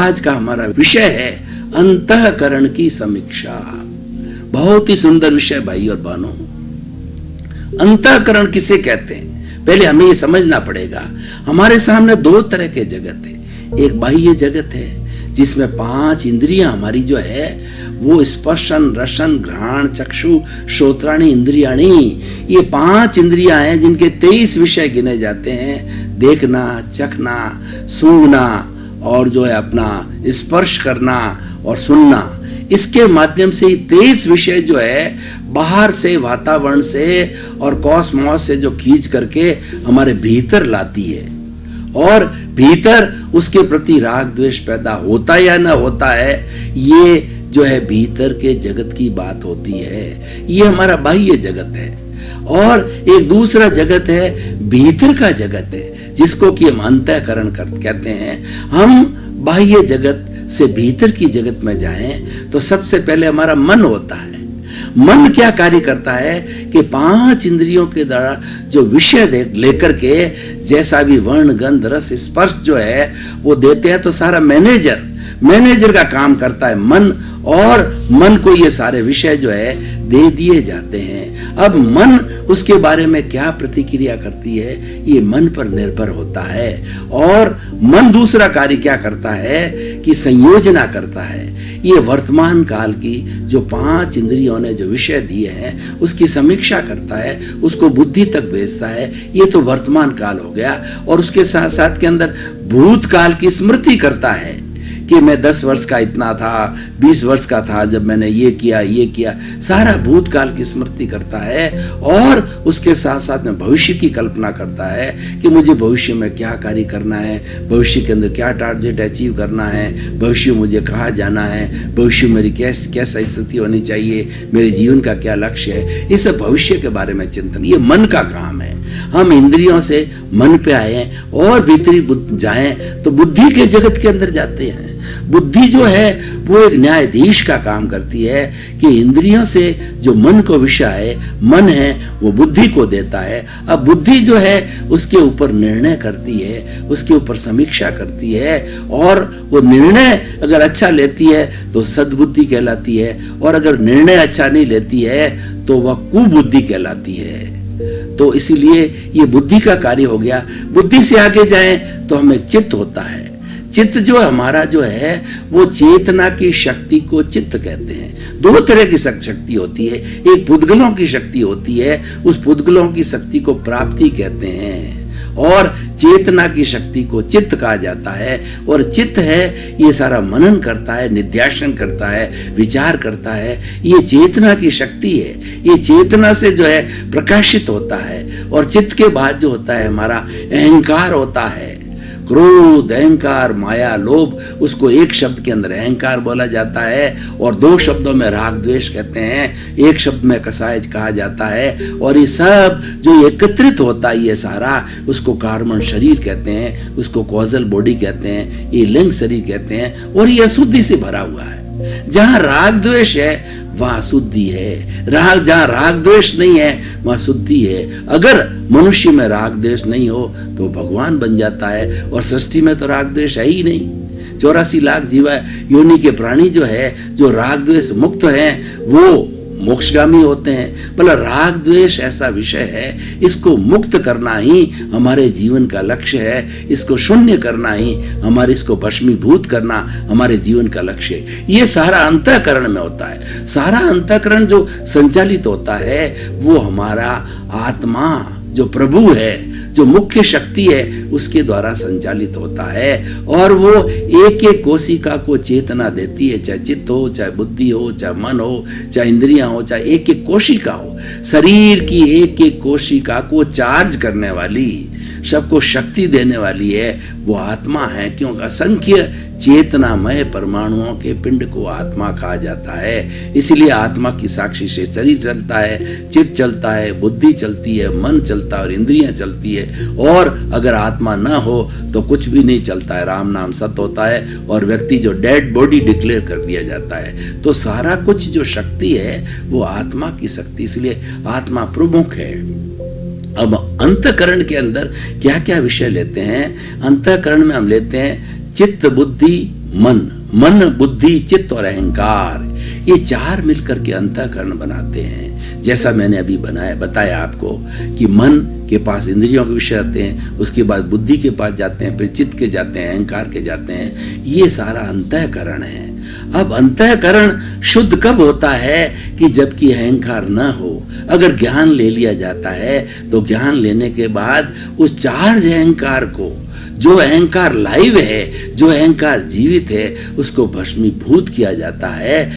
आज का हमारा विषय है अंतःकरण की समीक्षा। बहुत ही सुंदर विषय भाई और बहनों। अंतःकरण किसे कहते हैं, पहले हमें ये समझना पड़ेगा। हमारे सामने दो तरह के जगत है। एक बाह्य जगत है जिसमें 5 इंद्रियां हमारी जो है वो स्पर्शन, रसन, घ्राण, चक्षु, श्रोत्राणी, इंद्रियाणी, ये 5 इंद्रियां हैं जिनके 23 विषय गिने जाते हैं। देखना, चखना, सूंघना और जो है अपना स्पर्श करना और सुनना। इसके माध्यम से 23 विषय जो है बाहर से, वातावरण से और कॉस्मॉस से जो खींच करके हमारे भीतर लाती है, और भीतर उसके प्रति राग द्वेष पैदा होता या ना होता है, ये जो है भीतर के जगत की बात होती है। ये हमारा बाह्य जगत है। और एक दूसरा जगत है भीतर का जगत है, जिसको कि हम अंतःकरण कहते हैं। हम बाह्य जगत से भीतर की जगत में जाएं तो सबसे पहले हमारा मन होता है। मन क्या कार्य करता है कि 5 इंद्रियों के द्वारा जो विषय लेकर के जैसा भी वर्ण, गंध, रस, स्पर्श जो है वो देते हैं, तो सारा मैनेजर का काम करता है मन, और मन को ये सारे विषय जो है दे दिए जाते हैं। अब मन उसके बारे में क्या प्रतिक्रिया करती है, ये मन पर निर्भर होता है। और मन दूसरा कार्य क्या करता है कि संयोजना करता है। ये वर्तमान काल की जो 5 इंद्रियों ने जो विषय दिए हैं उसकी समीक्षा करता है, उसको बुद्धि तक भेजता है। ये तो वर्तमान काल हो गया। और उसके साथ साथ के अंदर भूतकाल की स्मृति करता है कि मैं 10 वर्ष का इतना था, 20 वर्ष का था जब मैंने ये किया, सारा भूतकाल की स्मृति करता है। और उसके साथ साथ में भविष्य की कल्पना करता है कि मुझे भविष्य में क्या कार्य करना है, भविष्य के अंदर क्या टारगेट अचीव करना है, भविष्य में मुझे कहाँ जाना है, भविष्य में मेरी कैसा स्थिति होनी चाहिए, मेरे जीवन का क्या लक्ष्य है। ये सब भविष्य के बारे में चिंतन, ये मन का काम है। हम इंद्रियों से मन पे आए और भीतरी जाएं तो बुद्धि के जगत के अंदर जाते हैं। बुद्धि जो है वो एक न्यायाधीश का काम करती है कि इंद्रियों से जो मन को विषय मन है वो बुद्धि को देता है। अब बुद्धि जो है उसके ऊपर निर्णय करती है, उसके ऊपर समीक्षा करती है, और वो निर्णय अगर अच्छा लेती है तो सद्बुद्धि कहलाती है, और अगर निर्णय अच्छा नहीं लेती है तो वह कुबुद्धि कहलाती है। तो इसीलिए ये बुद्धि का कार्य हो गया। बुद्धि से आगे जाएं तो हमें चित्त होता है। चित्त जो हमारा जो है वो चेतना की शक्ति को चित्त कहते हैं। 2 तरह की शक्ति होती है। एक पुद्गलों की शक्ति होती है, उस पुद्गलों की शक्ति को प्राप्ति कहते हैं, और चेतना की शक्ति को चित्त कहा जाता है। और चित्त है ये सारा मनन करता है, निध्यासन करता है, विचार करता है। ये चेतना की शक्ति है, ये चेतना से जो है प्रकाशित होता है। और चित्त के बाद जो होता है हमारा अहंकार होता है। क्रोध, अहंकार, माया, लोभ, उसको एक शब्द के अंदर अहंकार बोला जाता है, और 2 शब्दों में राग द्वेष कहते हैं, एक शब्द में कसाय कहा जाता है। और ये सब जो एकत्रित होता है ये सारा, उसको कार्बन शरीर कहते हैं, उसको कॉजल बॉडी कहते हैं, ये लिंग शरीर कहते हैं। और ये अशुद्धि से भरा हुआ है। जहां राग द्वेष है वहां शुद्धि है, जहां राग द्वेष नहीं है वहां शुद्धि है। अगर मनुष्य में राग द्वेष नहीं हो तो भगवान बन जाता है, और सृष्टि में तो राग द्वेष है ही नहीं। 84 लाख जीवा योनि के प्राणी जो है, जो राग द्वेष मुक्त हैं, वो मोक्षगामी होते हैं। मतलब राग द्वेष ऐसा विषय है, इसको मुक्त करना ही हमारे जीवन का लक्ष्य है। इसको शून्य करना ही हमारे, इसको भस्मीभूत करना हमारे जीवन का लक्ष्य है। ये सारा अंतःकरण में होता है। सारा अंतःकरण जो संचालित होता है वो हमारा आत्मा जो प्रभु है, जो मुख्य शक्ति है, उसके द्वारा संचालित होता है। और वो एक एक कोशिका को चेतना देती है, चाहे चित्त हो, चाहे बुद्धि हो, चाहे मन हो, चाहे इंद्रियां हो, चाहे एक एक कोशिका हो। शरीर की एक एक कोशिका को चार्ज करने वाली, सबको शक्ति देने वाली है वो आत्मा है। क्योंकि असंख्य चेतनामय परमाणुओं के पिंड को आत्मा कहा जाता है। इसलिए आत्मा की साक्षी से शरीर चलता है, चित्त चलता है, बुद्धि चलती है, मन चलता है और इंद्रियां चलती है। और अगर आत्मा ना हो तो कुछ भी नहीं चलता है। राम नाम सत्य होता है और व्यक्ति जो डेड बॉडी डिक्लेयर कर दिया जाता है। तो सारा कुछ जो शक्ति है वो आत्मा की शक्ति, इसलिए आत्मा प्रमुख है। अब अंतःकरण के अंदर क्या क्या विषय लेते हैं? अंतःकरण में हम लेते हैं चित्त, बुद्धि, मन बुद्धि चित्त और अहंकार, ये चार मिलकर के अंतःकरण बनाते हैं। जैसा मैंने अभी बताया आपको कि मन के पास इंद्रियों के विषय आते हैं, उसके बाद बुद्धि के पास जाते हैं, फिर चित्त के जाते हैं, अहंकार के जाते हैं, ये सारा अंतःकरण है। अब अंतःकरण शुद्ध कब होता है कि जबकि अहंकार न हो। अगर ज्ञान ले लिया जाता है तो ज्ञान लेने के बाद उस चार्ज अहंकार को, जो अहंकार लाइव है, जो अहंकार जीवित है, उसको भस्मीभूत किया जाता है।